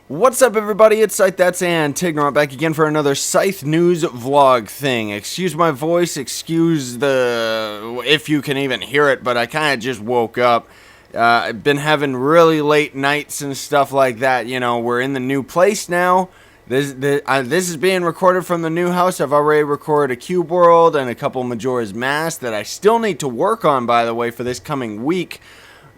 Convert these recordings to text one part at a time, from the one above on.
What's up, everybody? It's Scythe, that's Antignorant, back again for another Scythe news vlog thing. Excuse my voice, excuse the... if you can even hear it, but I kind of just woke up. I've been having really late nights and stuff like that. You know, we're in the new place now. This is being recorded from the new house. I've already recorded a Cube World and a couple Majora's Mask that I still need to work on, by the way, for this coming week.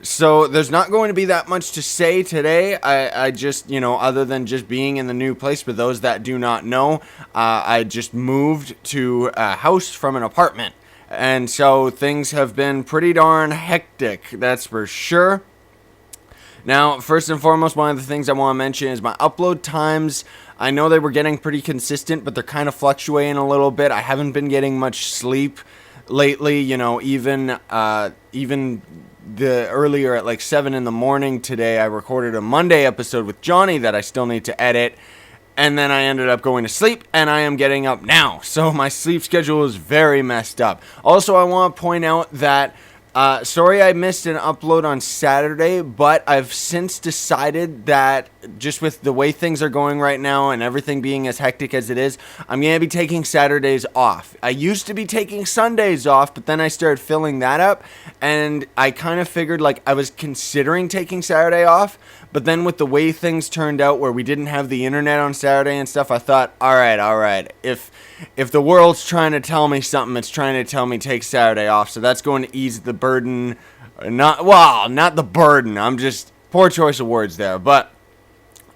So there's not going to be that much to say today. I just, you know, other than just being in the new place, for those that do not know, I just moved to a house from an apartment. And so things have been pretty darn hectic, that's for sure. Now, first and foremost, one of the things I want to mention is my upload times. I know they were getting pretty consistent, but they're kind of fluctuating a little bit. I haven't been getting much sleep lately, you know, even the earlier at like 7 in the morning today, I recorded a Monday episode with Johnny that I still need to edit, and then I ended up going to sleep, and I am getting up now, so my sleep schedule is very messed up. Also, I want to point out that sorry I missed an upload on Saturday, but I've since decided that just with the way things are going right now and everything being as hectic as it is, I'm going to be taking Saturdays off. I used to be taking Sundays off, but then I started filling that up, and I kind of figured, like, I was considering taking Saturday off, but then with the way things turned out where we didn't have the internet on Saturday and stuff, I thought, all right, if the world's trying to tell me something, it's trying to tell me take Saturday off, so that's going to ease the burden. Not the burden, I'm just, poor choice of words there, but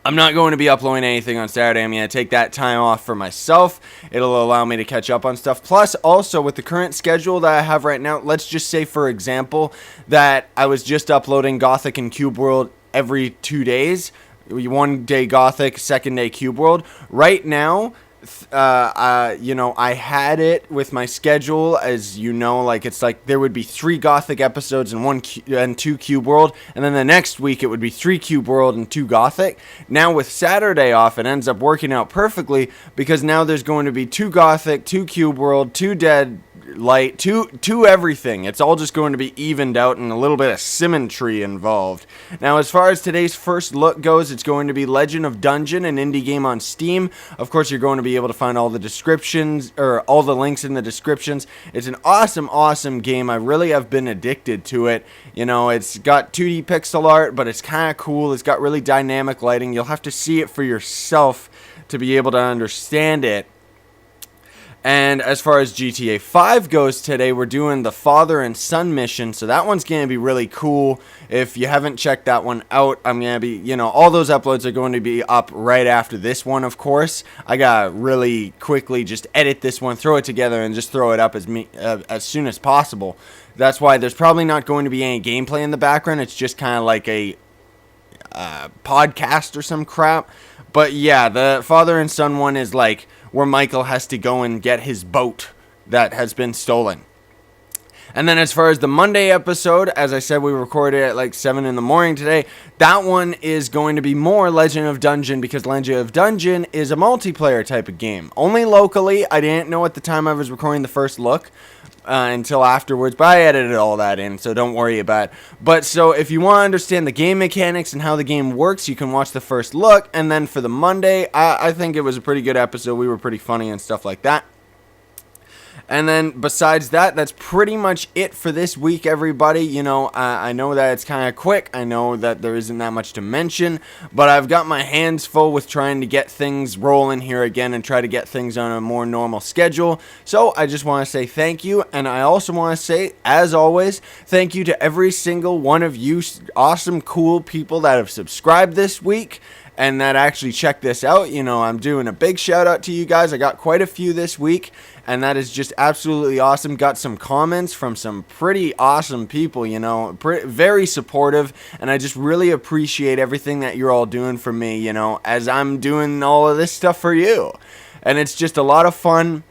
I'm not going to be uploading anything on Saturday. I'm going to take that time off for myself. It'll allow me to catch up on stuff. Plus, also, with the current schedule that I have right now, let's just say, for example, that I was just uploading Gothic and Cube World every 2 days. One day Gothic, second day Cube World. Right now, you know, I had it with my schedule, as you know, like, it's like there would be 3 Gothic episodes and 2 Cube World, and then the next week it would be 3 Cube World and 2 Gothic. Now with Saturday off, it ends up working out perfectly, because now there's going to be 2 Gothic, 2 Cube World, 2 Dead Light, two everything. It's all just going to be evened out and a little bit of symmetry involved. Now, as far as today's first look goes, it's going to be Legend of Dungeon, an indie game on Steam. Of course, you're going to be able to find all the descriptions, or all the links in the descriptions. It's an awesome game. I really have been addicted to it. You know, it's got 2D pixel art, but it's kind of cool. It's got really dynamic lighting. You'll have to see it for yourself to be able to understand it. And as far as GTA 5 goes today, we're doing the father and son mission, so that one's going to be really cool. If you haven't checked that one out, I'm going to be, you know, all those uploads are going to be up right after this one, of course. I got to really quickly just edit this one, throw it together, and just throw it up as soon as possible. That's why there's probably not going to be any gameplay in the background. It's just kind of like a podcast or some crap. But yeah, the father and son one is like where Michael has to go and get his boat that has been stolen. And then as far as the Monday episode, as I said, we recorded at like 7 in the morning today. That one is going to be more Legend of Dungeon, because Legend of Dungeon is a multiplayer type of game. Only locally. I didn't know at the time I was recording the first look until afterwards, but I edited all that in, so don't worry about it. But so if you want to understand the game mechanics and how the game works, you can watch the first look. And then for the Monday, I think it was a pretty good episode. We were pretty funny and stuff like that. And then besides that, that's pretty much it for this week, everybody. You know, I know that it's kind of quick. I know that there isn't that much to mention, but I've got my hands full with trying to get things rolling here again and try to get things on a more normal schedule. So I just want to say thank you. And I also want to say, as always, thank you to every single one of you awesome, cool people that have subscribed this week and that actually check this out. You know, I'm doing a big shout out to you guys. I got quite a few this week, and that is just absolutely awesome. Got some comments from some pretty awesome people, you know, very supportive, and I just really appreciate everything that you're all doing for me, you know, as I'm doing all of this stuff for you. And it's just a lot of fun.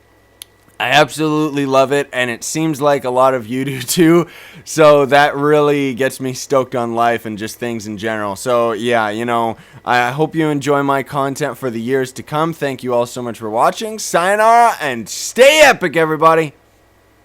I absolutely love it, and it seems like a lot of you do too, so that really gets me stoked on life and just things in general. So yeah, you know, I hope you enjoy my content for the years to come. Thank you all so much for watching. Sayonara, and stay epic, everybody!